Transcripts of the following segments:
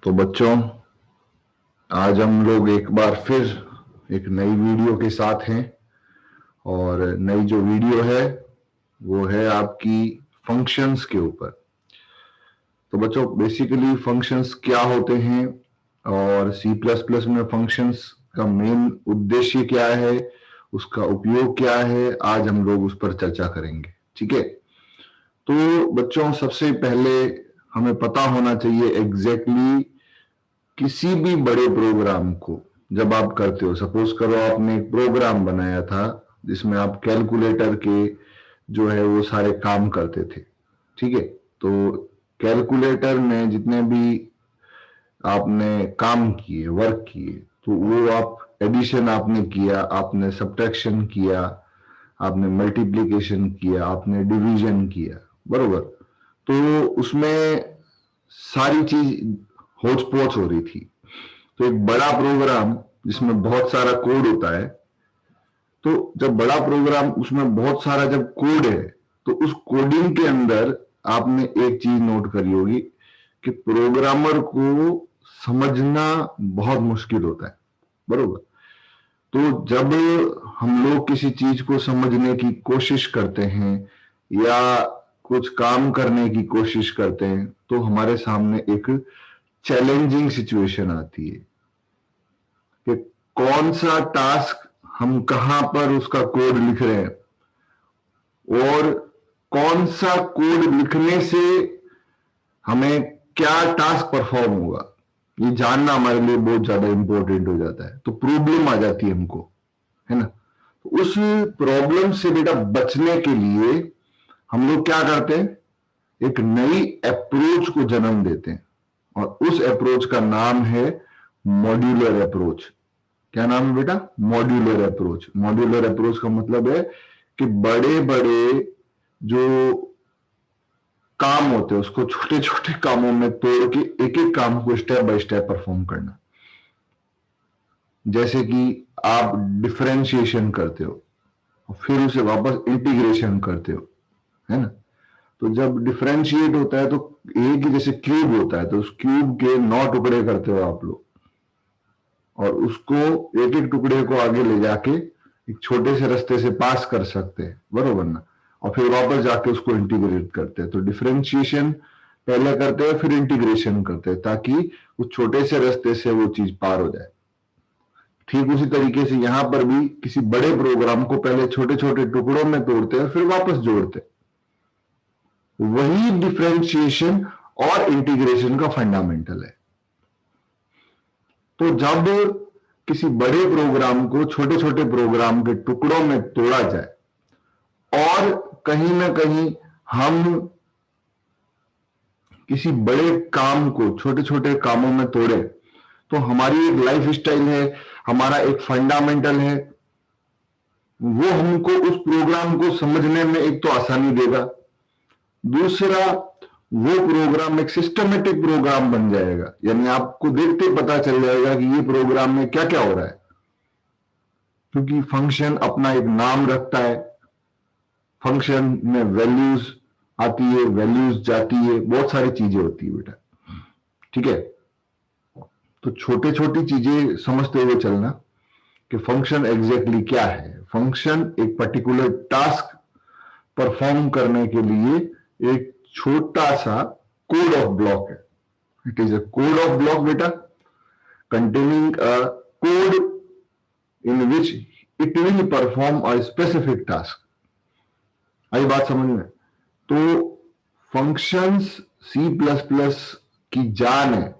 तो बच्चों, आज हम लोग एक बार फिर एक नई वीडियो के साथ हैं। और नई जो वीडियो है वो है आपकी फंक्शंस के ऊपर। तो बच्चों, बेसिकली फंक्शंस क्या होते हैं और सी प्लस प्लस में फंक्शंस का मेन उद्देश्य क्या है, उसका उपयोग क्या है, आज हम लोग उस पर चर्चा करेंगे। ठीक है। तो बच्चों, सबसे पहले हमें पता होना चाहिए एग्जैक्टली किसी भी बड़े प्रोग्राम को जब आप करते हो, सपोज करो आपने एक प्रोग्राम बनाया था जिसमें आप कैलकुलेटर के जो है वो सारे काम करते थे। ठीक है। तो कैलकुलेटर में जितने भी आपने काम किए, वर्क किए, तो वो आप एडिशन आपने किया, आपने सब्ट्रैक्शन किया, आपने मल्टीप्लिकेशन किया, आपने डिवीजन किया, बरोबर। तो उसमें सारी चीज होच पोच हो रही थी। तो एक बड़ा प्रोग्राम जिसमें बहुत सारा कोड होता है, तो जब बड़ा प्रोग्राम उसमें बहुत सारा जब कोड है, तो उस कोडिंग के अंदर आपने एक चीज नोट करी होगी कि प्रोग्रामर को समझना बहुत मुश्किल होता है, बरोबर। तो जब हम लोग किसी चीज को समझने की कोशिश करते हैं या कुछ काम करने की कोशिश करते हैं, तो हमारे सामने एक चैलेंजिंग सिचुएशन आती है कि कौन सा टास्क हम कहां पर उसका कोड लिख रहे हैं और कौन सा कोड लिखने से हमें क्या टास्क परफॉर्म होगा, ये जानना हमारे लिए बहुत ज्यादा इंपॉर्टेंट हो जाता है। तो प्रॉब्लम आ जाती है हमको, है ना। तो उस प्रॉब्लम से बेटा बचने के लिए हम लोग क्या करते हैं, एक नई अप्रोच को जन्म देते हैं और उस अप्रोच का नाम है मॉड्यूलर अप्रोच। क्या नाम है बेटा? Modular approach. मॉड्यूलर अप्रोच का मतलब है कि बड़े बड़े जो काम होते हैं उसको छोटे छोटे कामों में तोड़ के एक एक काम को स्टेप बाय स्टेप परफॉर्म करना। जैसे कि आप डिफरेंशिएशन करते हो और फिर उसे वापस इंटीग्रेशन करते हो, है ना। तो जब डिफरेंशिएट होता है तो एक ही जैसे क्यूब होता है, तो उस क्यूब के 9 टुकड़े करते हो आप लोग और उसको एक एक टुकड़े को आगे ले जाके एक छोटे से रास्ते से पास कर सकते हैं, बरोबर ना। और फिर वापस जाके उसको इंटीग्रेट करते हैं। तो डिफरेंशिएशन पहले करते हैं फिर इंटीग्रेशन करते हैं ताकि उस छोटे से रास्ते से वो चीज पार हो जाए। ठीक उसी तरीके से यहां पर भी किसी बड़े प्रोग्राम को पहले छोटे छोटे टुकड़ों में तोड़ते हैं फिर वापस जोड़ते हैं। वही डिफरेंशिएशन और इंटीग्रेशन का फंडामेंटल है। तो जब किसी बड़े प्रोग्राम को छोटे छोटे प्रोग्राम के टुकड़ों में तोड़ा जाए और कहीं ना कहीं हम किसी बड़े काम को छोटे छोटे कामों में तोड़े, तो हमारी एक लाइफ स्टाइल है, हमारा एक फंडामेंटल है, वो हमको उस प्रोग्राम को समझने में एक तो आसानी देगा, दूसरा वो प्रोग्राम एक सिस्टमेटिक प्रोग्राम बन जाएगा। यानी आपको देखते पता चल जाएगा कि ये प्रोग्राम में क्या क्या हो रहा है, क्योंकि फंक्शन अपना एक नाम रखता है, फंक्शन में वैल्यूज आती है, वैल्यूज जाती है, बहुत सारी चीजें होती है बेटा। ठीक है। तो छोटे छोटी चीजें समझते हुए चलना कि फंक्शन एग्जैक्टली क्या है। फंक्शन एक पर्टिकुलर टास्क परफॉर्म करने के लिए एक छोटा सा कोड ऑफ ब्लॉक है। It is a code of block बेटा, containing a code in which it will perform a specific task। आई बात समझ में? तो फंक्शंस सी प्लस प्लस की जान है।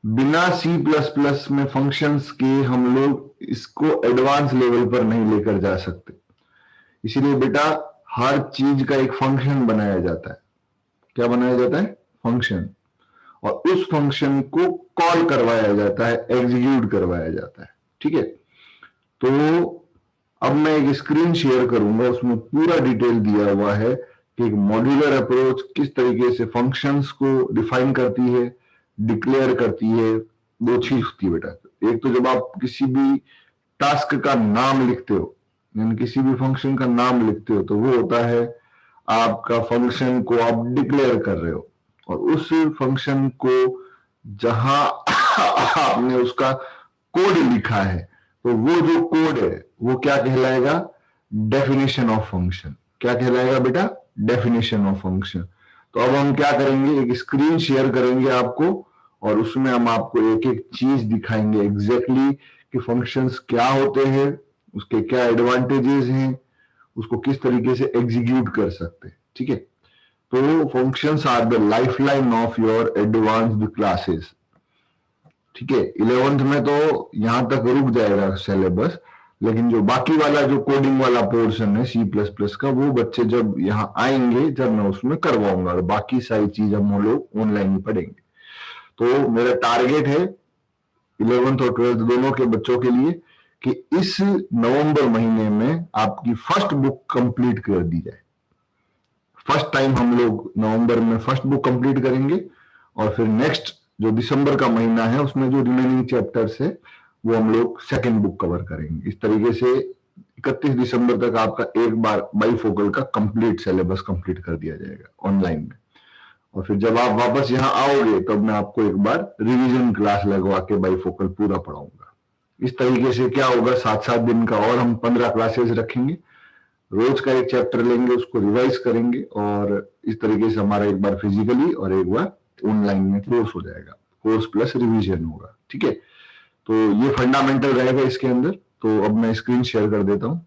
बिना सी प्लस प्लस में फंक्शंस के हम लोग इसको एडवांस लेवल पर नहीं लेकर जा सकते। इसीलिए बेटा हर चीज का एक फंक्शन बनाया जाता है। क्या बनाया जाता है? फंक्शन। और उस फंक्शन को कॉल करवाया जाता है, एग्जीक्यूट करवाया जाता है। ठीक है। तो अब मैं एक स्क्रीन शेयर करूंगा, उसमें पूरा डिटेल दिया हुआ है कि एक मॉड्यूलर अप्रोच किस तरीके से फंक्शंस को डिफाइन करती है, डिक्लेयर करती है। दो चीज होती है बेटा, एक तो जब आप किसी भी टास्क का नाम लिखते हो, यानी किसी भी फंक्शन का नाम लिखते हो, तो वो होता है आपका फंक्शन को आप डिक्लेयर कर रहे हो और उस फंक्शन को जहां आपने उसका कोड लिखा है, तो वो जो कोड है वो क्या कहलाएगा? Definition of function. क्या कहलाएगा बेटा? Definition of function. तो अब हम क्या करेंगे, एक स्क्रीन शेयर करेंगे आपको, और उसमें हम आपको एक एक चीज दिखाएंगे एग्जैक्टली कि फंक्शंस क्या होते हैं, उसके क्या एडवांटेजेस हैं, उसको किस तरीके से एग्जीक्यूट कर सकते हैं। ठीक है, तो functions are the lifeline of your advanced classes. ठीक है, 11th में तो यहां तक रुक जाएगा सिलेबस, लेकिन जो बाकी वाला जो कोडिंग वाला पोर्शन है C++ का, वो बच्चे जब यहाँ आएंगे, जब मैं उसमें करवाऊंगा, और बाकी सारी चीज हम लोग ऑनलाइन ही पढ़ेंगे। तो मेरा टारगेट है 11th और 12th दोनों के बच्चों के लिए कि इस नवंबर महीने में आपकी फर्स्ट बुक कंप्लीट कर दी जाए। फर्स्ट टाइम हम लोग नवंबर में फर्स्ट बुक कंप्लीट करेंगे, और फिर नेक्स्ट जो दिसंबर का महीना है उसमें जो रिमेनिंग चैप्टर्स है वो हम लोग सेकेंड बुक कवर करेंगे। इस तरीके से 31 दिसंबर तक आपका एक बार बाईफोकल का कंप्लीट सिलेबस कंप्लीट कर दिया जाएगा ऑनलाइन में। और फिर जब आप वापस यहाँ आओगे तब मैं आपको एक बार रिवीजन क्लास लगवा के बाईफोकल पूरा पढ़ाऊंगा। इस तरीके से क्या होगा, 7-7 दिन का और हम 15 क्लासेस रखेंगे, रोज का एक चैप्टर लेंगे, उसको रिवाइज करेंगे, और इस तरीके से हमारा एक बार फिजिकली और एक बार ऑनलाइन में कोर्स हो जाएगा, कोर्स प्लस रिवीजन होगा। ठीक है, तो ये फंडामेंटल रहेगा इसके अंदर। तो अब मैं स्क्रीन शेयर कर देता हूं।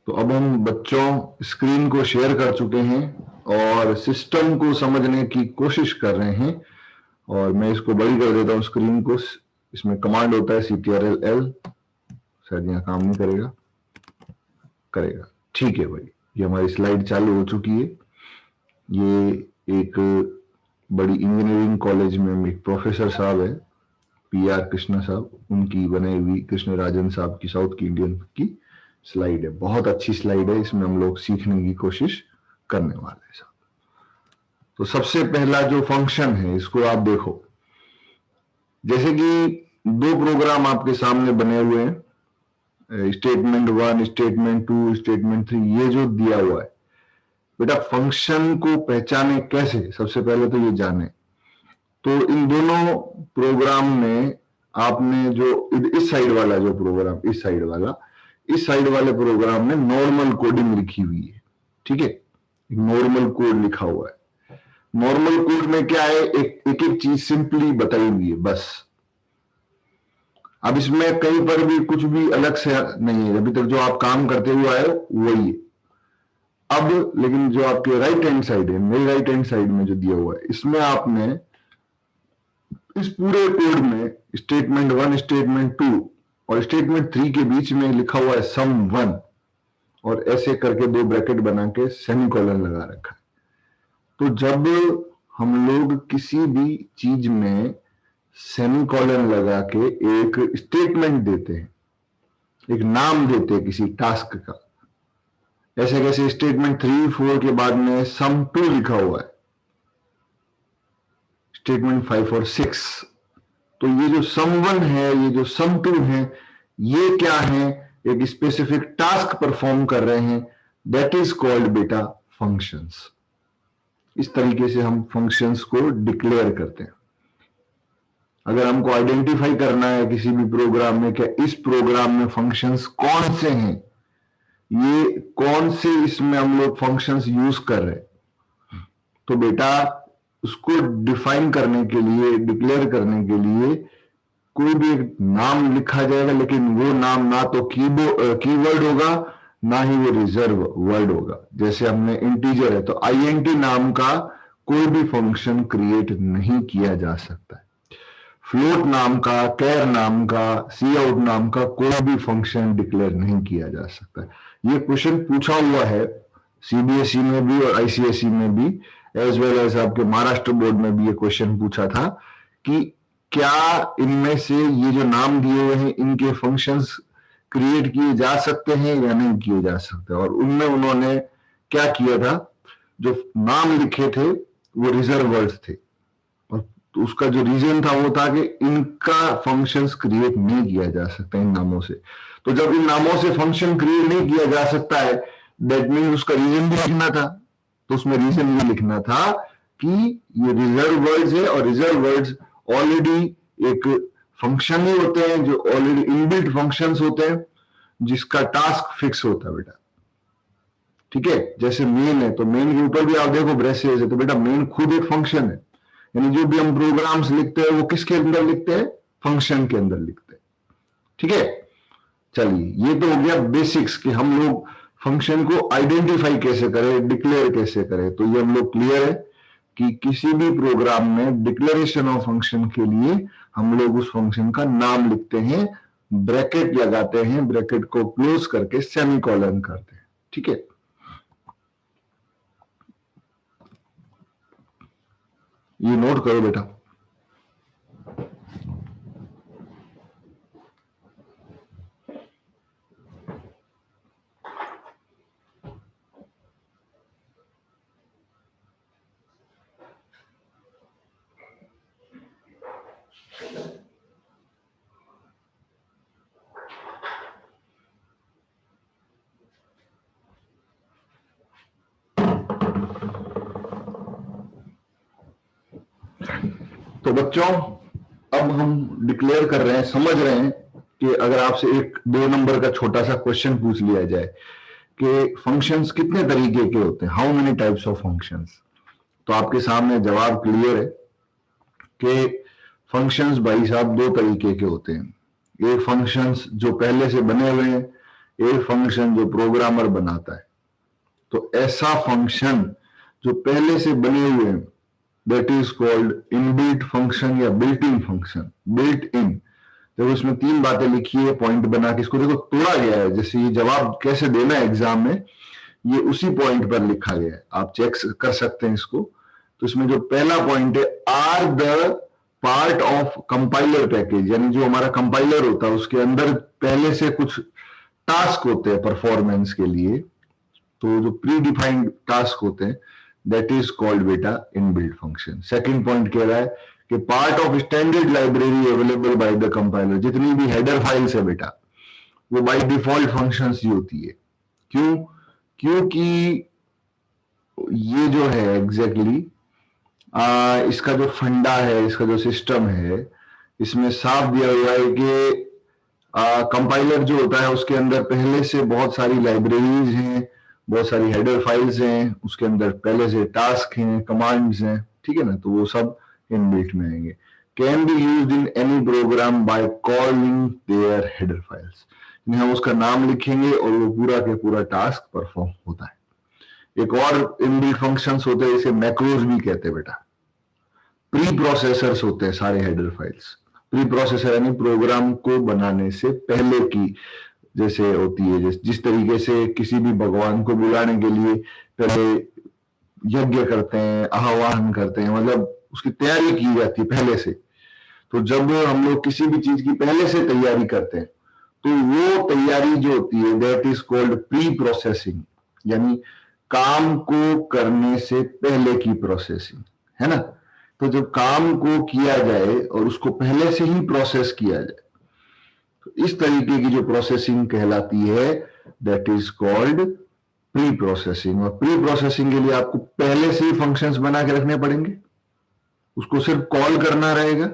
तो अब हम बच्चों स्क्रीन को शेयर कर चुके हैं और सिस्टम को समझने की कोशिश कर रहे हैं, और मैं इसको बड़ी कर देता हूं स्क्रीन को। इसमें कमांड होता है CTRL-L, शायद यहाँ काम नहीं करेगा, करेगा। ठीक है भाई, ये हमारी स्लाइड चालू हो चुकी है। ये एक बड़ी इंजीनियरिंग कॉलेज में एक प्रोफेसर साहब है, PR कृष्णा साहब, उनकी बनाई हुई, कृष्ण राजन साहब की, साउथ की इंडियन की स्लाइड है। बहुत अच्छी स्लाइड है, इसमें हम लोग सीखने की कोशिश करने वाले हैं साहब। तो सबसे पहला जो फंक्शन है इसको आप देखो, जैसे कि दो प्रोग्राम आपके सामने बने हुए हैं, स्टेटमेंट 1, स्टेटमेंट 2, स्टेटमेंट 3, ये जो दिया हुआ है बेटा, फंक्शन को पहचाने कैसे, सबसे पहले तो ये जाने। तो इन दोनों प्रोग्राम में आपने जो इस साइड वाला जो प्रोग्राम, इस साइड वाले प्रोग्राम में नॉर्मल कोडिंग लिखी हुई है। ठीक है, नॉर्मल कोड लिखा हुआ है। नॉर्मल कोड में क्या है, एक एक चीज सिंपली बताई हुई है बस। अब इसमें कहीं पर भी कुछ भी अलग से नहीं है, अभी तक जो आप काम करते हुए आए वही है। अब लेकिन जो आपके राइट हैंड साइड है, मेरी राइट हैंड साइड में जो दिया हुआ है, इसमें आपने इस पूरे कोड में स्टेटमेंट 1, स्टेटमेंट 2 और स्टेटमेंट 3 के बीच में लिखा हुआ है सम 1, और ऐसे करके दो ब्रैकेट बना के सेमीकोलन लगा रखा है। तो जब हम लोग किसी भी चीज में सेमीकोलन लगा के एक स्टेटमेंट देते हैं, एक नाम देते हैं किसी टास्क का, ऐसे कैसे स्टेटमेंट 3, 4 के बाद में सम 2 लिखा हुआ है, स्टेटमेंट 5 और 6, तो ये जो सम 1 है, ये जो सम 2 है, ये क्या है, एक स्पेसिफिक टास्क परफॉर्म कर रहे हैं, दैट इज कॉल्ड बेटा फंक्शंस। इस तरीके से हम फंक्शंस को डिक्लेयर करते हैं। अगर हमको आइडेंटिफाई करना है किसी भी प्रोग्राम में, क्या इस प्रोग्राम में फंक्शंस कौन से हैं, ये कौन से इसमें हम लोग फंक्शंस यूज कर रहे हैं, तो बेटा उसको डिफाइन करने के लिए, डिक्लेयर करने के लिए कोई भी एक नाम लिखा जाएगा, लेकिन वो नाम ना तो कीवर्ड होगा, ना ही वो रिजर्व वर्ड होगा। जैसे हमने इंटीजर है तो INT नाम का कोई भी फंक्शन क्रिएट नहीं किया जा सकता है। फ्लोट नाम का, कैर नाम का, सी आउट नाम का कोई भी फंक्शन डिक्लेयर नहीं किया जा सकता है। ये क्वेश्चन पूछा हुआ है CBSE में भी और ICSE में भी, एज वेल एज आपके महाराष्ट्र बोर्ड में भी ये क्वेश्चन पूछा था कि क्या इनमें से ये जो नाम दिए हुए हैं इनके फंक्शंस क्रिएट किए जा सकते हैं या नहीं किए जा सकते। और उनमें उन्होंने क्या किया था, जो नाम लिखे थे वो रिजर्व वर्ड्स थे, और तो उसका जो रीजन था वो था कि इनका फंक्शंस क्रिएट नहीं किया जा सकता इन नामों से। तो जब इन नामों से फंक्शन क्रिएट नहीं किया जा सकता है, दैट मीन्स उसका रीजन भी लिखना था, तो उसमें रीजन ये लिखना था कि ये रिजर्व वर्ड्स है, और रिजर्व वर्ड्स ऑलरेडी एक फंक्शन ही होते हैं, जो ऑलरेडी इनबिल्ट फंक्शंस होते हैं, जिसका टास्क फिक्स होता है बेटा। ठीक है, जैसे मेन है तो मेन के ऊपर भी आप देखो ब्रेसेस है, तो बेटा मेन खुद एक फंक्शन है, यानी जो भी हम प्रोग्राम्स लिखते हैं वो किसके अंदर लिखते हैं, फंक्शन के अंदर लिखते हैं। ठीक है, चलिए ये तो हो गया बेसिक्स कि हम लोग फंक्शन को आइडेंटिफाई कैसे करें, डिक्लेयर कैसे करें। तो ये हम लोग क्लियर है कि किसी भी प्रोग्राम में डिक्लेरेशन ऑफ फंक्शन के लिए हम लोग उस फंक्शन का नाम लिखते हैं, ब्रैकेट लगाते हैं, ब्रैकेट को क्लोज करके सेमीकोलन करते हैं। ठीक है, ये नोट करो बेटा। तो बच्चों अब हम डिक्लेयर कर रहे हैं, समझ रहे हैं कि अगर आपसे एक 2 नंबर का छोटा सा क्वेश्चन पूछ लिया जाए कि फंक्शंस कितने तरीके के होते हैं, how many types of functions, तो आपके सामने जवाब क्लियर है कि फंक्शंस भाई साहब 2 तरीके के होते हैं। एक फंक्शंस जो पहले से बने हुए हैं, एक फंक्शन जो प्रोग्रामर बनाता है। तो ऐसा फंक्शन जो पहले से बने हुए हैं that is called inbuilt function या built in function. Built in, देखो इसमें 3 बातें लिखी है, पॉइंट बना के इसको देखो तोड़ा गया है, जैसे ये जवाब कैसे देना है एग्जाम में, ये उसी पॉइंट पर लिखा गया है, आप चेक कर सकते हैं इसको। तो इसमें जो पहला पॉइंट है, are the part of compiler package, यानी जो हमारा कंपाइलर होता है उसके अंदर पहले से कुछ टास्क होते हैं परफॉर्मेंस के लिए, तो जो प्री डिफाइंड टास्क होते हैं दैट इज कॉल्ड बेटा इनबिल्ट फंक्शन। सेकंड पॉइंट कह रहा है कि part of standard library available by the compiler, जितनी भी हेडर फाइल्स है बेटा वो बाय डिफॉल्ट फंक्शंस ही होती है। क्यों? क्योंकि ये जो है एग्जैक्टली इसका जो फंडा है, इसका जो सिस्टम है, इसमें साफ दिया हुआ है कि कंपाइलर जो होता है उसके अंदर पहले से बहुत सारी लाइब्रेरीज हैं, बहुत सारी हेडर फाइल्स हैं, उसके अंदर पहले से टास्क हैं, कमांड्स हैं। ठीक है ना, तो वो सब इनबिल्ट में आएंगे। Can be used in any program by calling their header files, हम उसका नाम लिखेंगे और वो पूरा के पूरा टास्क परफॉर्म होता है। एक और इनबिल्ट फंक्शंस होते हैं, इसे मैक्रोज भी कहते हैं बेटा। प्री प्रोसेसर्स होते हैं सारे हेडर फाइल्स। प्री प्रोसेसर यानी प्रोग्राम को बनाने से पहले की, जैसे होती है जिस तरीके से किसी भी भगवान को बुलाने के लिए पहले यज्ञ करते हैं, आह्वान करते हैं, मतलब उसकी तैयारी की जाती है पहले से। तो जब हम लोग किसी भी चीज की पहले से तैयारी करते हैं तो वो तैयारी जो होती है that is called pre processing, यानी काम को करने से पहले की प्रोसेसिंग, है ना। तो जब काम को किया जाए और उसको पहले से ही प्रोसेस किया जाए, तो इस तरीके की जो प्रोसेसिंग कहलाती है that is called pre processing. और प्री प्रोसेसिंग के लिए आपको पहले से ही फंक्शंस बना के रखने पड़ेंगे, उसको सिर्फ कॉल करना रहेगा।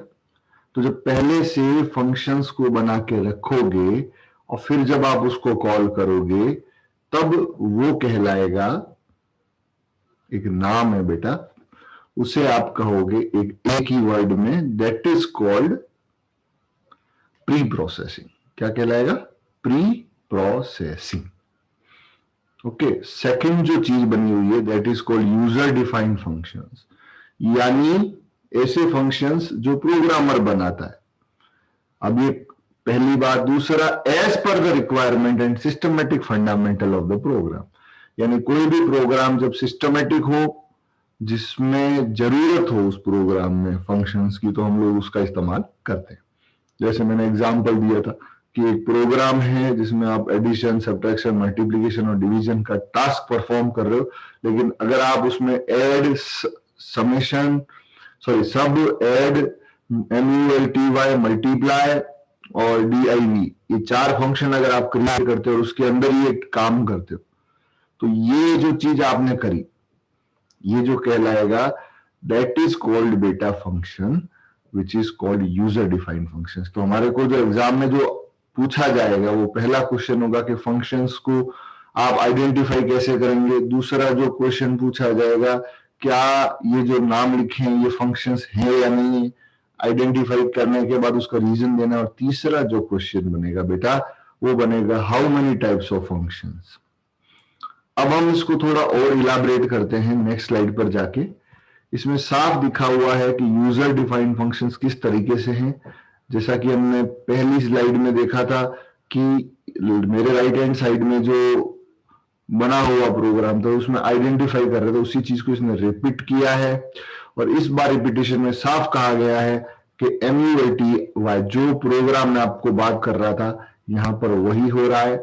तो जब पहले से फंक्शंस को बना के रखोगे और फिर जब आप उसको कॉल करोगे तब वो कहलाएगा, एक नाम है बेटा, उसे आप कहोगे एक ही वर्ड में, that is called pre processing. क्या कहलाएगा? Pre processing. ओके, सेकंड जो चीज बनी हुई है that is called user defined functions, यानी ऐसे फंक्शंस जो प्रोग्रामर बनाता है। अब ये पहली बात। दूसरा, as per the requirement and systematic fundamental of the program, यानी कोई भी प्रोग्राम जब सिस्टमेटिक हो, जिसमें जरूरत हो उस प्रोग्राम में फंक्शंस की, तो हम लोग उसका इस्तेमाल करते हैं। जैसे मैंने एग्जांपल दिया था कि एक प्रोग्राम है जिसमें आप एडिशन, सब्ट्रैक्शन, मल्टीप्लिकेशन और डिवीजन का टास्क परफॉर्म कर रहे हो, लेकिन अगर आप उसमें ऐड, समेशन, सब, ऐड, MULTY, मल्टीप्लाई और DIV, ये 4 फंक्शन अगर आप क्रिएट करते हो और उसके अंदर ही एक काम करते हो, तो ये जो चीज आपने करी, ये जो कहलाएगा दैट इज कॉल्ड बेटा function which is called user defined functions. तो हमारे को जो एग्जाम में जो पूछा जाएगा वो पहला क्वेश्चन होगा कि फंक्शंस को आप आइडेंटिफाई कैसे करेंगे। दूसरा जो क्वेश्चन पूछा जाएगा, क्या ये जो नाम लिखे हैं ये फंक्शंस हैं या नहीं है, आइडेंटिफाई करने के बाद उसका रीजन देना। और तीसरा जो क्वेश्चन बनेगा बेटा वो बनेगा how many types of functions. अब हम इसको थोड़ा और इलाबरेट करते हैं नेक्स्ट स्लाइड पर जाके। इसमें साफ दिखा हुआ है कि यूजर डिफाइंड फंक्शंस किस तरीके से हैं। जैसा कि हमने पहली स्लाइड में देखा था कि मेरे राइट हैंड साइड में जो बना हुआ प्रोग्राम था उसमें आइडेंटिफाई कर रहे थे, उसी चीज को इसने रिपीट किया है। और इस बार रिपीटेशन में साफ कहा गया है कि MULTY जो प्रोग्राम में आपको बात कर रहा था यहां पर वही हो रहा है।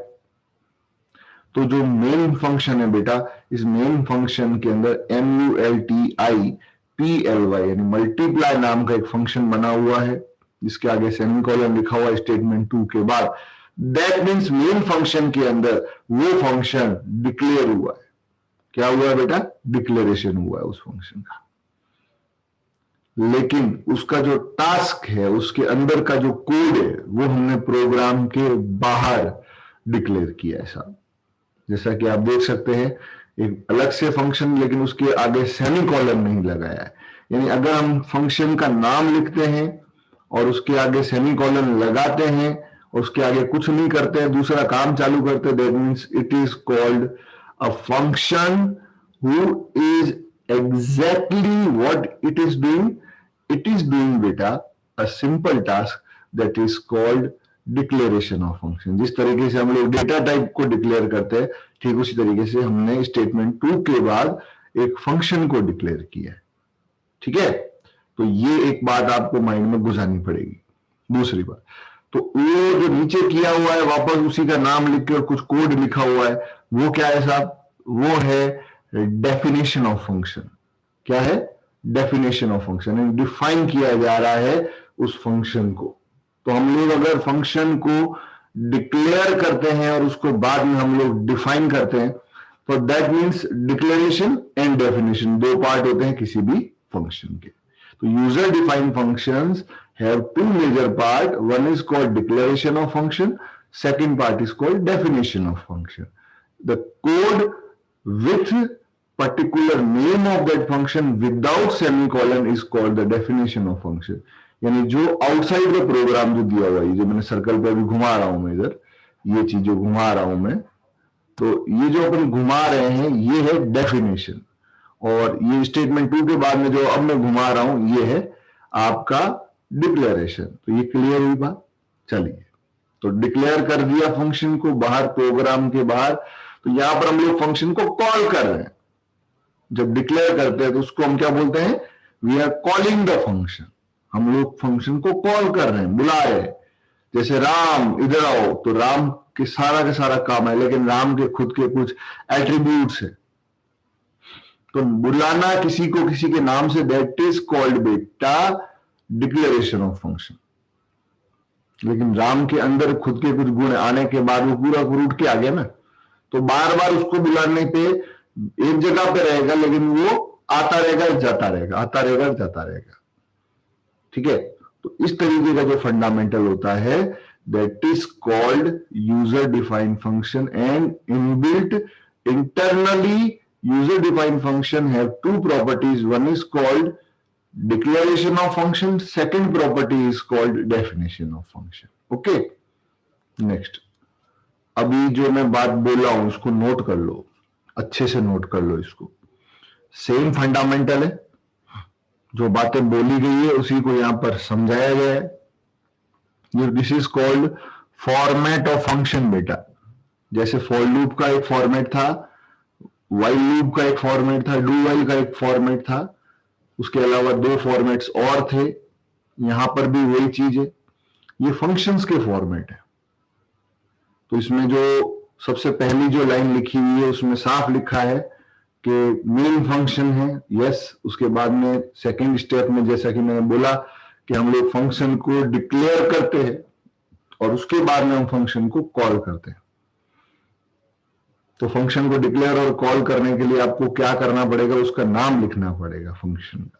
तो जो मेन फंक्शन है बेटा, इस मेन फंक्शन के अंदर MULTIPLY यानी मल्टीप्लाई नाम का एक फंक्शन बना हुआ है, जिसके आगे सेमीकोलन लिखा हुआ है स्टेटमेंट 2 के बाद। दैट मीन्स मेन फंक्शन के अंदर वो फंक्शन डिक्लेयर हुआ है। क्या हुआ है बेटा? डिक्लेरेशन हुआ है उस फंक्शन का। लेकिन उसका जो टास्क है, उसके अंदर का जो कोड है, वो हमने प्रोग्राम के बाहर डिक्लेयर किया है साहब। जैसा कि आप देख सकते हैं एक अलग से फंक्शन, लेकिन उसके आगे सेमीकोलन नहीं लगाया है। यानी अगर हम फंक्शन का नाम लिखते हैं और उसके आगे सेमीकोलन लगाते हैं और उसके आगे कुछ नहीं करते हैं, दूसरा काम चालू करते हैं, that means it is called a function who is exactly what it is doing. It is doing बेटा a simple task that is called declaration of function. जिस तरीके से हम लोग डेटा टाइप को डिक्लेयर करते हैं, ठीक उसी तरीके से हमने स्टेटमेंट 2 के बाद एक फंक्शन को डिक्लेयर किया है। ठीक है, तो ये एक बात आपको माइंड में गुजारनी पड़ेगी। दूसरी बात, तो वो जो नीचे किया हुआ है वापस उसी का नाम लिख के और कुछ कोड लिखा हुआ है, वो क्या है साहब? वो है डेफिनेशन ऑफ फंक्शन। क्या है? Definition of function. डिफाइन किया जा रहा है उस फंक्शन को। तो हम लोग अगर फंक्शन को डिक्लेयर करते हैं और उसको बाद में हम लोग डिफाइन करते हैं, तो that means declaration and definition दो पार्ट होते हैं किसी भी फंक्शन के। तो user defined functions have two major part, one is called declaration of function, second part is called definition of function. The code with particular name of that function without semicolon is called the definition of function। यानी जो outside का programme जो दिया हुआ है, जो मैंने circle पे अभी घुमा रहा हूं मैं, इधर ये चीज जो घुमा रहा हूं मैं, तो ये जो अपन घुमा रहे हैं ये है डेफिनेशन। और ये स्टेटमेंट 2 के बाद में जो अब मैं घुमा रहा हूं ये है आपका डिक्लेरेशन। तो ये क्लियर हुई बात? चलिए, तो डिक्लेयर कर दिया फंक्शन को बाहर, प्रोग्राम के बाहर। तो यहां पर हम लोग फंक्शन को कॉल कर रहे हैं। जब डिक्लेयर करते हैं तो उसको हम क्या बोलते हैं? We are calling the function. हम लोग फंक्शन को कॉल कर रहे हैं, बुला रहे हैं। जैसे राम इधर आओ, तो राम के सारा काम है, लेकिन राम के खुद के कुछ एट्रीब्यूट्स है। तो बुलाना किसी को किसी के नाम से, दैट इज कॉल्ड बेटा डिक्लेरेशन ऑफ फंक्शन। लेकिन राम के अंदर खुद के कुछ गुण आने के बाद वो पूरा उठ के आ गया ना, तो बार बार उसको बुलाने पे एक जगह पे रहेगा, लेकिन वो आता रहेगा जाता रहेगा, आता रहेगा जाता रहेगा। ठीक है, तो इस तरीके का जो फंडामेंटल होता है that is called user defined function. And inbuilt internally user defined function have two properties, one is called declaration of function, second property is called definition of function. Okay, next. अभी जो मैं बात बोल रहा हूं उसको नोट कर लो, अच्छे से नोट कर लो इसको। सेम फंडामेंटल है, जो बातें बोली गई है उसी को यहां पर समझाया गया है। This is called format of function बेटा। जैसे फॉर लूप का एक फॉर्मेट था, वाइल लूप का एक फॉर्मेट था, डू वाइल का एक फॉर्मेट था, उसके अलावा दो फॉर्मेट्स और थे। यहां पर भी वही चीज है, ये फंक्शंस के फॉर्मेट है। तो इसमें जो सबसे पहली जो लाइन लिखी हुई है उसमें साफ लिखा है कि मेन फंक्शन है, यस। उसके बाद में सेकंड स्टेप में जैसा कि मैंने बोला कि हम लोग फंक्शन को डिक्लेयर करते हैं और उसके बाद में हम फंक्शन को कॉल करते हैं। तो फंक्शन को डिक्लेयर और कॉल करने के लिए आपको क्या करना पड़ेगा, उसका नाम लिखना पड़ेगा फंक्शन का।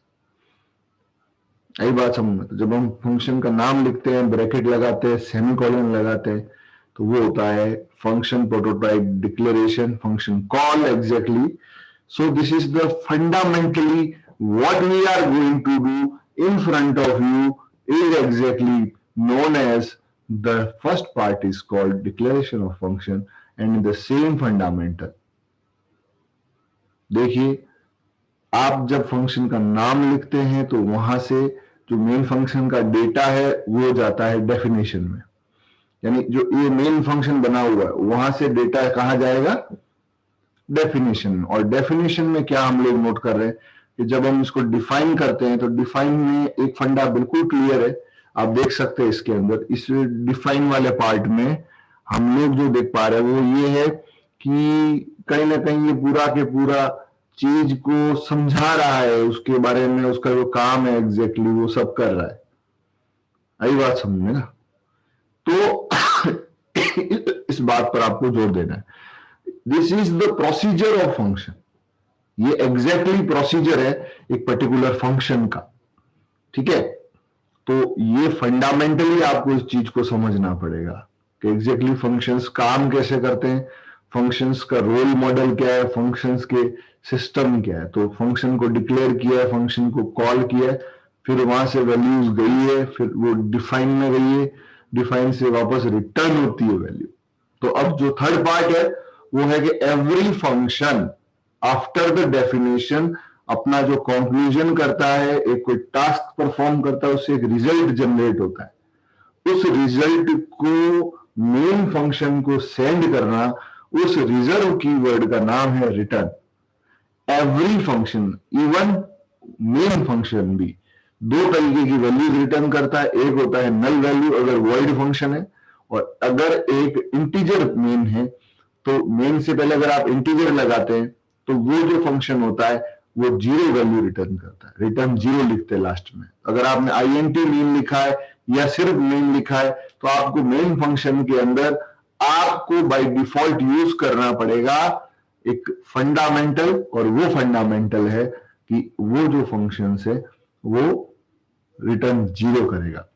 यही बात समझ में। तो जब हम फंक्शन का नाम लिखते हैं, ब्रैकेट लगाते हैं, सेमीकोलन लगाते हैं, तो वो होता है function prototype declaration, function call exactly. So this is the fundamentally what we are going to do in front of you is exactly known as the first part is called declaration of function and the same fundamental। देखिए, आप जब function का नाम लिखते हैं तो वहां से जो मेन फंक्शन का डेटा है वो जाता है डेफिनेशन में, यानी जो ये मेन फंक्शन बना हुआ है वहां से डेटा कहां जाएगा, डेफिनेशन में। और डेफिनेशन में क्या हम लोग नोट कर रहे हैं कि जब हम इसको डिफाइन करते हैं तो डिफाइन में एक फंडा बिल्कुल क्लियर है, आप देख सकते हैं इसके अंदर। इस डिफाइन वाले पार्ट में हम लोग जो देख पा रहे हैं वो ये है कि कहीं ना कहीं ये पूरा के पूरा चीज को समझा रहा है, उसके बारे में उसका जो काम है एग्जैक्टली वो सब कर रहा है। आई बात समझ में ना? तो इस बात पर आपको जोर देना है। This is the procedure of function. ये एग्जैक्टली प्रोसीजर है एक पर्टिकुलर फंक्शन का, ठीक है? तो ये फंडामेंटली आपको इस चीज को समझना पड़ेगा कि एग्जैक्टली फंक्शंस काम कैसे करते हैं, फंक्शंस का रोल मॉडल क्या है, फंक्शंस के सिस्टम क्या है। तो फंक्शन को डिक्लेयर किया है, फंक्शन को कॉल किया है, फिर वहां से वैल्यूज गई है, फिर वो डिफाइन में गई है, डिफाइन से वापस रिटर्न होती है वैल्यू। तो अब जो थर्ड पार्ट है वो है कि every function after the definition अपना जो कंक्लूजन करता है, एक कोई टास्क परफॉर्म करता है, उससे एक रिजल्ट जनरेट होता है। उस रिजल्ट को मेन फंक्शन को सेंड करना, उस रिजर्व कीवर्ड का नाम है return. Every function, even main function भी दो तरीके की वैल्यूज रिटर्न करता है। एक होता है नल वैल्यू अगर वॉइड फंक्शन है, और अगर एक इंटीजर मेन है तो मेन से पहले अगर आप इंटीजर लगाते हैं तो वो जो फंक्शन होता है वो जीरो वैल्यू रिटर्न करता है, रिटर्न जीरो लिखते हैं लास्ट में। अगर आपने INT मेन लिखा है या सिर्फ मेन लिखा है तो आपको मेन फंक्शन के अंदर आपको बाय डिफॉल्ट यूज करना पड़ेगा एक फंडामेंटल, और वो फंडामेंटल है कि वो जो फंक्शन है वो रिटर्न जीरो करेगा।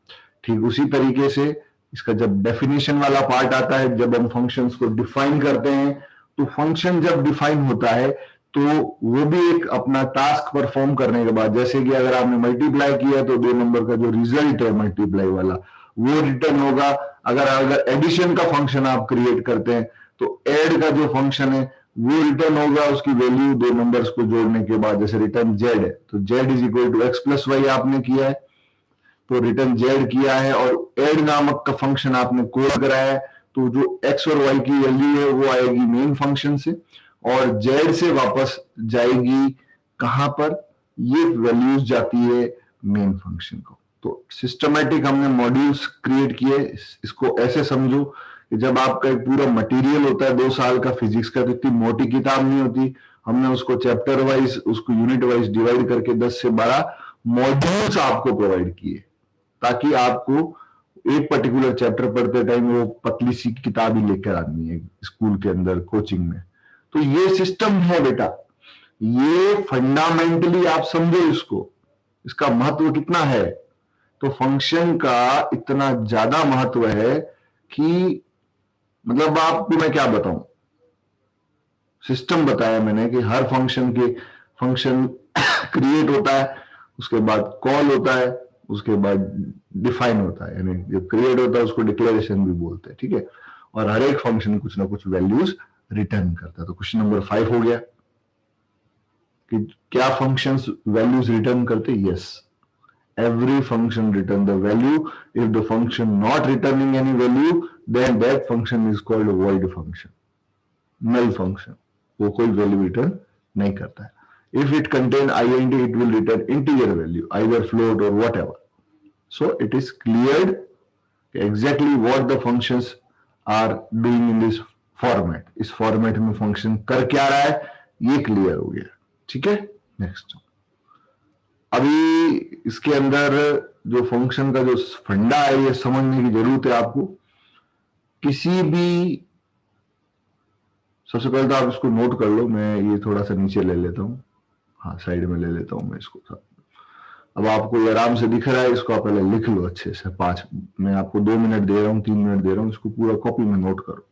ठीक उसी तरीके से इसका जब डेफिनेशन वाला पार्ट आता है, जब हम फंक्शंस को डिफाइन करते हैं, तो फंक्शन जब डिफाइन होता है तो वो भी एक अपना टास्क परफॉर्म करने के बाद, जैसे कि अगर आपने मल्टीप्लाई किया तो 2 नंबर का जो रिजल्ट है मल्टीप्लाई वाला वो रिटर्न होगा। अगर एडिशन का फंक्शन आप क्रिएट करते हैं तो ऐड का जो फंक्शन है वो रिटर्न होगा, उसकी वैल्यू 2 नंबर्स को जोड़ने के बाद। जैसे रिटर्न जेड है तो Z is equal to X plus Y आपने किया है, तो रिटर्न जेड किया है, और ऐड नामक का फंक्शन आपने कॉल कराया है, तो जो एक्स और वाई की वैल्यू है वो आएगी मेन फंक्शन से, और जेड से वापस जाएगी कहां पर, ये वैल्यूज जाती है मेन फंक्शन को। तो सिस्टमैटिक हमने मॉड्यूल्स क्रिएट किए। इसको ऐसे समझो कि जब आपका एक पूरा मटेरियल होता है 2 साल का फिजिक्स का, तो इतनी मोटी किताब नहीं होती, हमने उसको चैप्टर वाइज, उसको यूनिट वाइज डिवाइड करके 10 से 12 मॉड्यूल्स आपको प्रोवाइड किए, ताकि आपको एक पर्टिकुलर चैप्टर पढ़ते टाइम वो पतली सी किताब ही लेकर आनी है स्कूल के अंदर, कोचिंग में। तो ये सिस्टम है बेटा, ये फंडामेंटली आप समझो इसको, इसका महत्व कितना है। तो फंक्शन का इतना ज्यादा महत्व है कि मतलब आपको मैं क्या बताऊं, सिस्टम बताया मैंने कि हर फंक्शन क्रिएट होता है, उसके बाद कॉल होता है, उसके बाद डिफाइन होता है, यानी जो क्रिएट होता है उसको डिक्लेरेशन भी बोलते हैं, ठीक है। और हर एक फंक्शन कुछ ना कुछ वैल्यूज रिटर्न करता है। तो क्वेश्चन नंबर 5 हो गया कि क्या फंक्शंस वैल्यूज रिटर्न करते? Yes, every function return the value. If the function not returning any value, then that function is called a void function, null function. वो कोई value return नहीं करता है. If it contain int, it will return integer value, either float or whatever. So it is cleared exactly what the functions are doing in this format. इस format में function कर क्या रहा है ये clear हो गया, ठीक है। Next. अभी इसके अंदर जो फंक्शन का जो फंडा है ये समझने की जरूरत है आपको। किसी भी सबसे पहले तो आप इसको नोट कर लो, मैं ये थोड़ा सा नीचे ले लेता हूँ, हाँ साइड में ले लेता हूँ मैं इसको। अब आपको ये आराम से दिख रहा है, इसको आप पहले लिख लो अच्छे से। मैं आपको 2 मिनट दे रहा हूँ, 3 मिनट दे रहा हूँ, इसको पूरा कॉपी में नोट करो।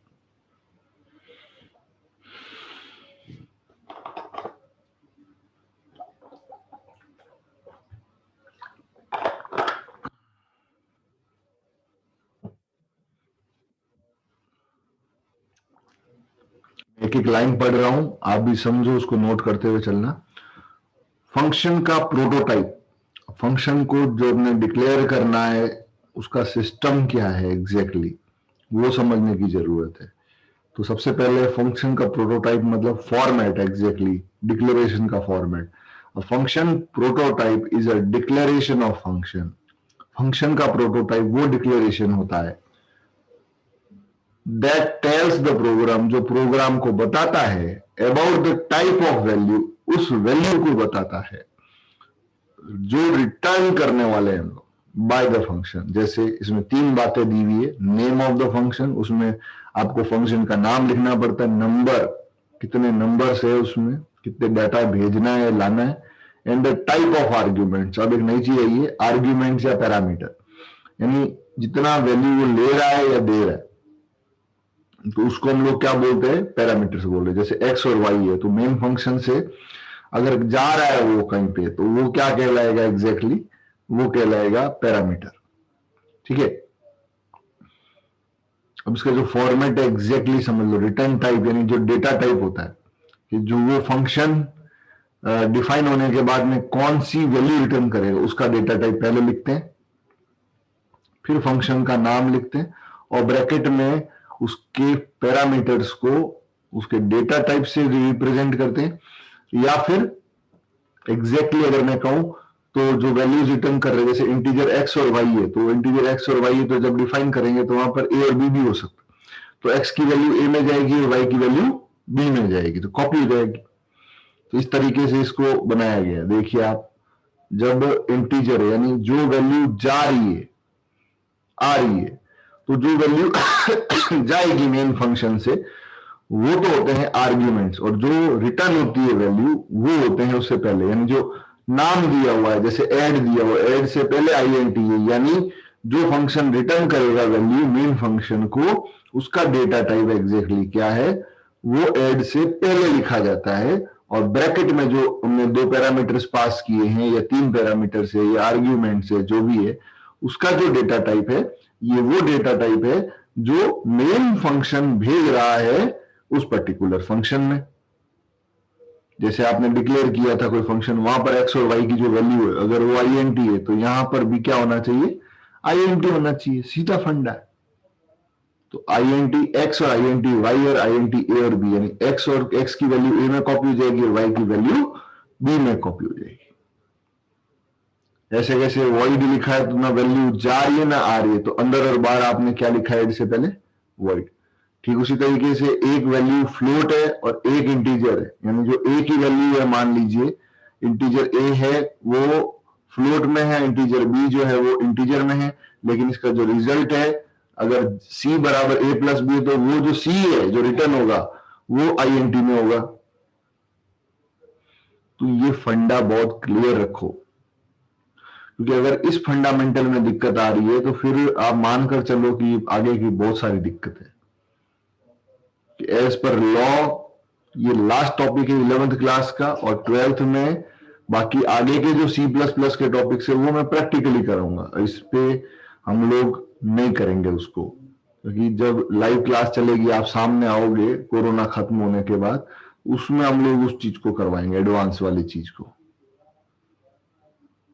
एक एक लाइन पढ़ रहा हूं, आप भी समझो, उसको नोट करते हुए चलना। फंक्शन का प्रोटोटाइप, फंक्शन को जो हमने डिक्लेयर करना है उसका सिस्टम क्या है एग्जैक्टली वो समझने की जरूरत है। तो सबसे पहले फंक्शन का प्रोटोटाइप मतलब फॉर्मेट, एग्जैक्टली डिक्लेरेशन का format. Function prototype is a declaration of function. Function का प्रोटोटाइप वो डिक्लेरेशन होता है that tells the program, जो प्रोग्राम को बताता है about the type of value, उस वैल्यू को बताता है जो रिटर्न करने वाले हैं बाय द फंक्शन। जैसे इसमें 3 बातें दी हुई है। नेम ऑफ द फंक्शन, उसमें आपको फंक्शन का नाम लिखना पड़ता है, नंबर, कितने नंबर्स है उसमें, कितने डाटा भेजना है लाना है, and the type of arguments. अब एक नई चीज है ये, आर्ग्यूमेंट्स या पैरामीटर, यानी जितना वैल्यू वो ले रहा है या दे रहा है तो उसको हम लोग क्या बोलते हैं, पैरामीटर्स बोल रहे हैं। जैसे एक्स और वाई है तो मेन फंक्शन से अगर जा रहा है वो कहीं पे तो वो क्या कहलाएगा एग्जैक्टली, वो कहलाएगा पैरामीटर। ठीक है, अब इसका जो फॉर्मेट है एग्जैक्टली समझ लो। रिटर्न टाइप यानी जो डेटा टाइप होता है कि जो वो फंक्शन डिफाइन होने के बाद में कौन सी वैल्यू रिटर्न करेगा उसका डेटा टाइप पहले लिखते हैं, फिर फंक्शन का नाम लिखते हैं और ब्रैकेट में उसके पैरामीटर्स को उसके डेटा टाइप से रिप्रेजेंट करते हैं। या फिर एग्जैक्टली अगर मैं कहूं तो जो वैल्यूज रिटर्न कर रहे हैं, जैसे इंटीजर एक्स और वाई है तो इंटीजर एक्स और वाई है तो जब डिफाइन करेंगे तो वहां पर ए और बी भी हो सकता है। तो एक्स की वैल्यू ए में जाएगी और वाई की वैल्यू बी में जाएगी, तो कॉपी हो जाएगी। तो इस तरीके से इसको बनाया गया। देखिए आप, जब इंटीजर है यानी जो वैल्यू जा रही है आ रही है, तो जो वैल्यू जाएगी मेन फंक्शन से वो तो होते हैं आर्ग्यूमेंट्स, और जो रिटर्न होती है वैल्यू वो होते हैं उससे पहले, यानी जो नाम दिया हुआ है, जैसे ऐड दिया हुआ है, ऐड से पहले आईएनटी है, यानी जो फंक्शन रिटर्न करेगा वैल्यू मेन फंक्शन को उसका डेटा टाइप एग्जैक्टली क्या है वो ऐड से पहले लिखा जाता है। और ब्रैकेट में जो हमने 2 पैरामीटर्स पास किए हैं या 3 पैरामीटर्स है या आर्ग्यूमेंट्स है जो भी है, उसका जो डेटा टाइप है ये वो डेटा टाइप है जो मेन फंक्शन भेज रहा है उस पर्टिकुलर फंक्शन में। जैसे आपने डिक्लेयर किया था कोई फंक्शन, वहां पर एक्स और वाई की जो वैल्यू है अगर वो आईएनटी है तो यहां पर भी क्या होना चाहिए, आईएनटी होना चाहिए, सीधा फंडा है। तो आईएनटी एक्स और आईएनटी वाई और आईएनटी ए और बी, यानी एक्स और एक्स की वैल्यू ए में कॉपी हो जाएगी और वाई की वैल्यू बी में कॉपी हो जाएगी। ऐसे कैसे वॉइड लिखा है तो ना वैल्यू जा रही है ना आ रही है, तो अंदर और बाहर आपने क्या लिखा है इससे पहले, वॉइड। ठीक उसी तरीके से एक वैल्यू फ्लोट है और एक इंटीजर है, यानी जो ए की वैल्यू है, मान लीजिए इंटीजर ए है वो फ्लोट में है, इंटीजर बी जो है वो इंटीजर में है, लेकिन इसका जो रिजल्ट है अगर सी बराबर ए प्लस बी तो वो जो सी है जो रिटर्न होगा वो आईएनटी में होगा। तो ये फंडा बहुत क्लियर रखो, क्योंकि अगर इस फंडामेंटल में दिक्कत आ रही है तो फिर आप मानकर चलो कि आगे की बहुत सारी दिक्कत है। एज पर लॉ ये लास्ट टॉपिक है 11th क्लास का, और 12th में बाकी आगे के जो C++ के टॉपिक्स है वो मैं प्रैक्टिकली कराऊंगा। इस पे हम लोग नहीं करेंगे उसको, क्योंकि जब लाइव क्लास चलेगी आप सामने आओगे कोरोना खत्म होने के बाद, उसमें हम लोग उस चीज को करवाएंगे, एडवांस वाली चीज को।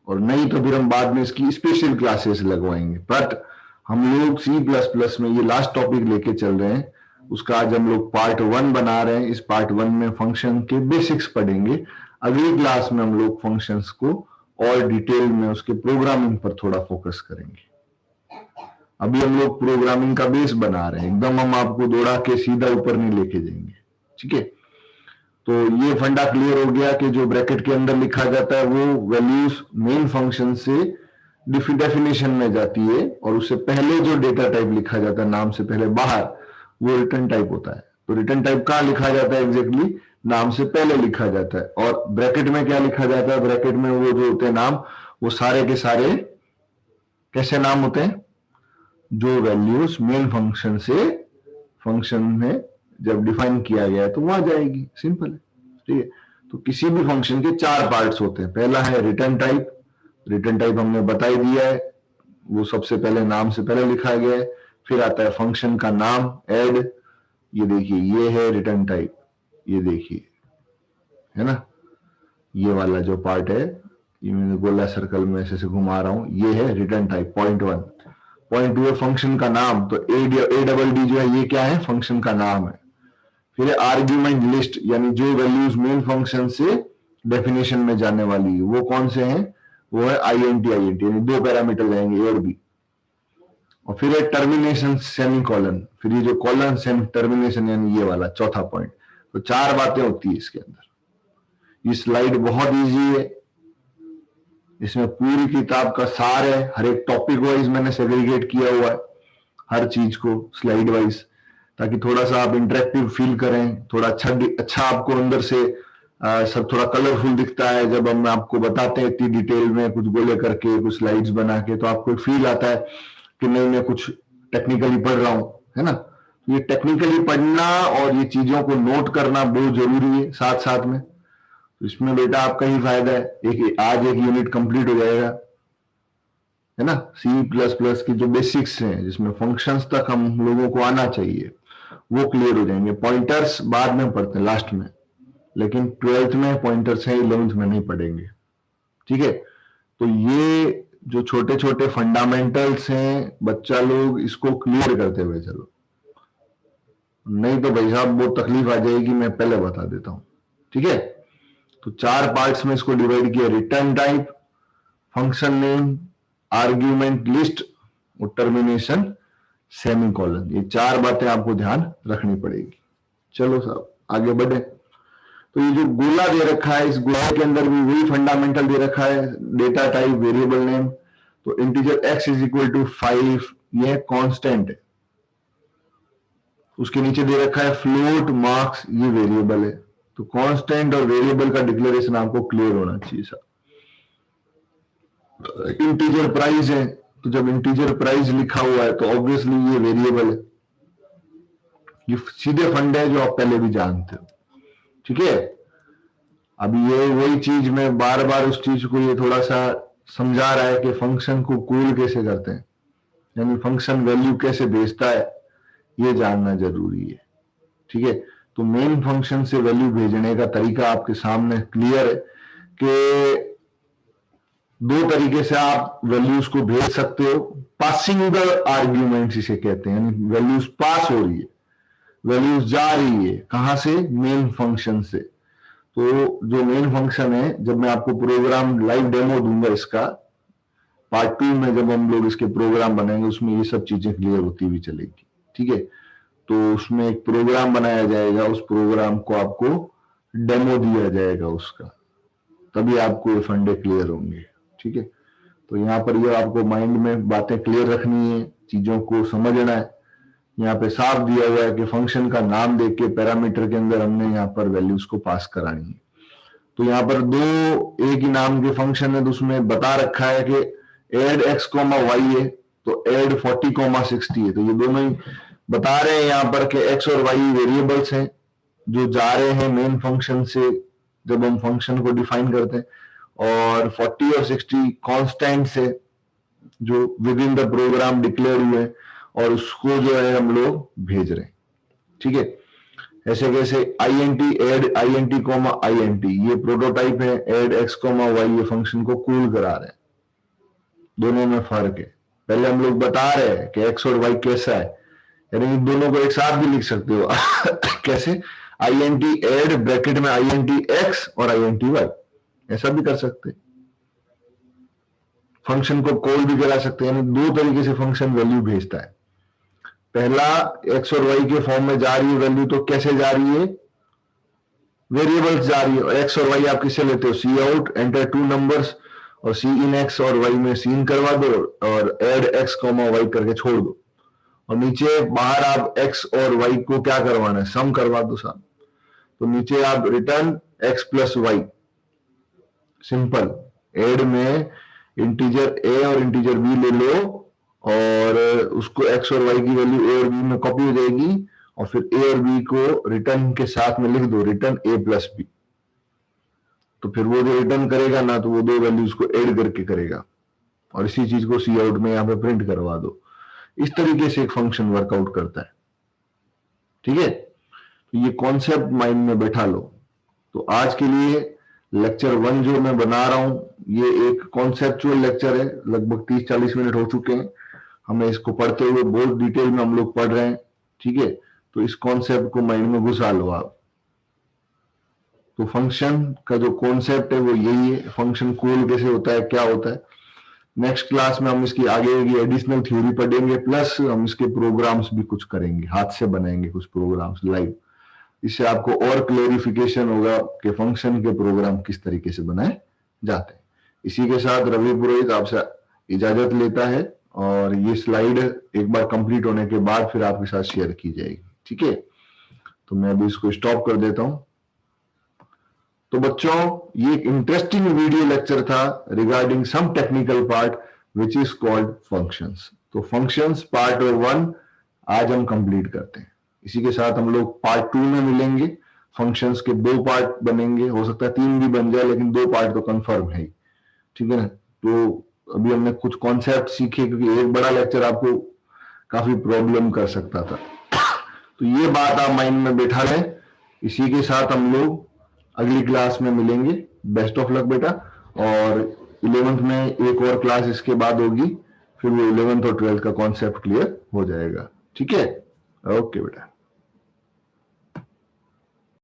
और नहीं तो फिर हम बाद में इसकी स्पेशल क्लासेस लगवाएंगे। बट हम लोग C++ में ये लास्ट टॉपिक लेके चल रहे हैं, उसका आज हम लोग पार्ट 1 बना रहे हैं। इस पार्ट 1 में फंक्शन के बेसिक्स पढ़ेंगे। अगली क्लास में हम लोग फंक्शंस को और डिटेल में उसके प्रोग्रामिंग पर थोड़ा फोकस करेंगे। अभी हम लोग प्रोग्रामिंग का बेस बना रहे हैं, एकदम हम आपको दौड़ा के सीधा ऊपर नहीं लेके जाएंगे। ठीक है, तो ये फंडा क्लियर हो गया कि जो ब्रैकेट के अंदर लिखा जाता है वो वैल्यूज मेन फंक्शन से डेफिनेशन में जाती है, और उससे पहले जो डेटा टाइप लिखा जाता है नाम से पहले बाहर वो रिटर्न टाइप होता है। तो रिटर्न टाइप कहाँ लिखा जाता है एग्जैक्टली? नाम से पहले लिखा जाता है। और ब्रैकेट में क्या लिखा जाता है? ब्रैकेट में वो जो होते हैं नाम, वो सारे के सारे कैसे नाम होते हैं? जो वैल्यूज मेन फंक्शन से फंक्शन में जब डिफाइन किया गया है तो वहां जाएगी। सिंपल है, ठीक है। तो किसी भी फंक्शन के चार पार्ट्स होते हैं। पहला है रिटर्न टाइप। रिटर्न टाइप हमने बता ही दिया है, वो सबसे पहले नाम से पहले लिखा गया है। फिर आता है फंक्शन का नाम ऐड, ये देखिए ये है रिटर्न टाइप, ये देखिए है ना, ये वाला जो पार्ट है, ये मैंने गोला सर्कल में ऐसे घुमा रहा हूं, ये है रिटर्न टाइप। पॉइंट 1। पॉइंट 2 है फंक्शन का नाम, तो ए डबल डी जो है ये क्या है? फंक्शन का नाम है। फिर है आर्ग्यूमेंट लिस्ट, यानी जो वैल्यूज मेन फंक्शन से डेफिनेशन में जाने वाली है वो कौन से हैं? वो है आईएनटी आईएनटी, यानी दो पैरामीटर जाएंगे ए और बी। और फिर है टर्मिनेशन सेमी कॉलन, फिर ये जो कॉलन सेमी टर्मिनेशन यानी ये वाला चौथा पॉइंट। तो चार बातें होती है इसके अंदर। ये स्लाइड बहुत इजी है, इसमें पूरी किताब का सार है। हर एक टॉपिक वाइज मैंने सेग्रीगेट किया हुआ है हर चीज को स्लाइड वाइज, ताकि थोड़ा सा आप इंटरेक्टिव फील करें, थोड़ा अच्छा आपको अंदर से सब थोड़ा कलरफुल दिखता है जब हम आपको बताते हैं इतनी डिटेल में, कुछ गोले करके, कुछ स्लाइड्स बना के, तो आपको एक फील आता है कि नहीं मैं कुछ टेक्निकली पढ़ रहा हूं, है ना। ये टेक्निकली पढ़ना और ये चीजों को नोट करना बहुत जरूरी है साथ साथ में। इसमें बेटा आपका ही फायदा है। आज एक यूनिट कंप्लीट हो जाएगा, है ना। C++ की जो बेसिक्स हैं, जिसमें फंक्शंस तक हम लोगों को आना चाहिए, वो क्लियर हो जाएंगे। पॉइंटर्स बाद में पढ़ते हैं लास्ट में, लेकिन 12th में पॉइंटर्स हैं, 11th में नहीं पढ़ेंगे, ठीक है। तो ये जो छोटे छोटे फंडामेंटल्स हैं, बच्चा लोग इसको क्लियर करते हुए चलो, नहीं तो भाई साहब बहुत तकलीफ आ जाएगी, मैं पहले बता देता हूं, ठीक है। तो चार पार्ट्स में इसको डिवाइड किया, return type, function name, argument list और टर्मिनेशन सेमी कॉलन। ये चार बातें आपको ध्यान रखनी पड़ेगी। चलो साहब आगे बढ़े। तो ये जो गोला दे रखा है, इस गोला के अंदर भी वही फंडामेंटल दे रखा है, डेटा टाइप, वेरिएबल नेम। तो integer x is equal to 5, यह कांस्टेंट है। उसके नीचे दे रखा है फ्लोट मार्क्स, ये वेरिएबल है। तो कांस्टेंट और वेरिएबल का डिक्लेरेशन आपको क्लियर होना चाहिए सर। इंटीजर प्राइस है, तो जब इंटीजर प्राइस लिखा हुआ है तो ऑब्वियसली ये वेरिएबल है। ये सीधे फंड है जो आप पहले भी जानते हो, ठीक है। अब ये वही चीज में बार बार उस चीज को ये थोड़ा सा समझा रहा है कि फंक्शन को कॉल कैसे करते हैं, यानी फंक्शन वैल्यू कैसे भेजता है, ये जानना जरूरी है, ठीक है। तो मेन फंक्शन से वैल्यू भेजने का तरीका आपके सामने क्लियर है कि दो तरीके से आप वैल्यूज को भेज सकते हो। पासिंग द आर्ग्यूमेंट्स इसे कहते हैं, यानी वैल्यूज पास हो रही है, वैल्यूज जा रही है कहां से? मेन फंक्शन से। तो जो मेन फंक्शन है, जब मैं आपको प्रोग्राम लाइव डेमो दूंगा इसका पार्ट 2 में, जब हम लोग इसके प्रोग्राम बनाएंगे, उसमें ये सब चीजें क्लियर होती हुई चलेगी, ठीक है। तो उसमें एक प्रोग्राम बनाया जाएगा, उस प्रोग्राम को आपको डेमो दिया जाएगा उसका, तभी आपको ये फंडे क्लियर होंगे, ठीक है। तो यहाँ पर ये आपको माइंड में बातें क्लियर रखनी है, चीजों को समझना है। यहाँ पे साफ दिया हुआ है कि फंक्शन का नाम देख के पैरामीटर के अंदर हमने यहाँ पर वैल्यूज को पास करानी है। तो यहाँ पर दो एक ही नाम के फंक्शन है, तो उसमें बता रखा है कि एड x, y है, तो एड 40, 60 है। तो ये दोनों ही बता रहे हैं यहाँ पर कि x और y वेरिएबल्स हैं जो जा रहे हैं मेन फंक्शन से जब हम फंक्शन को डिफाइन करते हैं, और 40 और 60 कॉन्स्टेंट्स है जो within the program declare हुए, और उसको जो है हम लोग भेज रहे हैं, ठीक है। ऐसे कैसे? INT एड INT, INT ये प्रोटोटाइप है, एड x, y ये फंक्शन को कॉल करा रहे हैं। दोनों में फर्क है। पहले हम लोग बता रहे हैं कि x और y कैसा है, यानी दोनों को एक साथ भी लिख सकते हो कैसे? INT एड ब्रैकेट में INT x और INT y, ऐसा भी कर सकते हैं। फंक्शन को कॉल भी करा सकते हैं, यानी दो तरीके से फंक्शन वैल्यू भेजता है। पहला x और y के फॉर्म में जा रही है वैल्यू, तो कैसे जा रही है? वेरिएबल्स जा रही है। x और y आप किससे लेते हो? सी आउट, एंटर 2 नंबर्स, और सी इन x और y में सी इन करवा दो, और एड x, y करके छोड़ दो। और नीचे बाहर आप x और y को क्या करवाना है, सम करवा दो साहब। तो नीचे आप return x plus Y, simple. Add में इंटीजर a और इंटीजर b ले लो और उसको x और y की वैल्यू a और b में कॉपी हो जाएगी और फिर a और b को रिटर्न के साथ में लिख दो, रिटर्न a प्लस बी। तो फिर वो जो रिटर्न करेगा ना, तो वो दो वैल्यूज को ऐड करके करेगा और इसी चीज को सी आउट में यहां पे प्रिंट करवा दो। इस तरीके से एक फंक्शन वर्कआउट करता है, ठीक है। तो ये कॉन्सेप्ट माइंड में बैठा लो। तो आज के लिए लेक्चर 1 जो मैं बना रहा हूं, ये एक कॉन्सेप्चुअल लेक्चर है, लगभग 30-40 मिनट हो चुके हैं हमें इसको पढ़ते हुए, बहुत डिटेल में हम लोग पढ़ रहे हैं, ठीक है। तो इस कॉन्सेप्ट को माइंड में घुसा लो आप। तो फंक्शन का जो कॉन्सेप्ट है वो यही है, फंक्शन कॉल कैसे होता है, क्या होता है। नेक्स्ट क्लास में हम इसकी आगे की एडिशनल थ्योरी पढ़ेंगे, प्लस हम इसके प्रोग्राम्स भी कुछ करेंगे, हाथ से बनाएंगे कुछ प्रोग्राम्स लाइव। इससे आपको और क्लेरिफिकेशन होगा कि फंक्शन के प्रोग्राम किस तरीके से बनाए जाते हैं। इसी के साथ रवि पुरोहित आपसे इजाजत लेता है और ये स्लाइड एक बार कंप्लीट होने के बाद फिर आपके साथ शेयर की जाएगी, ठीक है। तो मैं अभी इसको स्टॉप कर देता हूं। तो बच्चों, ये एक इंटरेस्टिंग वीडियो लेक्चर था regarding some technical part which is called functions. तो फंक्शंस पार्ट 1 आज हम कंप्लीट करते हैं। इसी के साथ हम लोग पार्ट 2 में मिलेंगे। फंक्शंस के 2 पार्ट बनेंगे, हो सकता है 3 भी बन जाए, लेकिन 2 पार्ट तो कंफर्म है, ठीक है ना। तो अभी हमने कुछ कॉन्सेप्ट सीखे, क्योंकि एक बड़ा लेक्चर आपको काफी प्रॉब्लम कर सकता था। तो ये बात आप माइंड में बैठा लें। इसी के साथ हम लोग अगली क्लास में मिलेंगे। बेस्ट ऑफ लक बेटा। और 11th में एक और क्लास इसके बाद होगी, फिर वो 11th और 12th का कॉन्सेप्ट क्लियर हो जाएगा, ठीक है। ओके बेटा।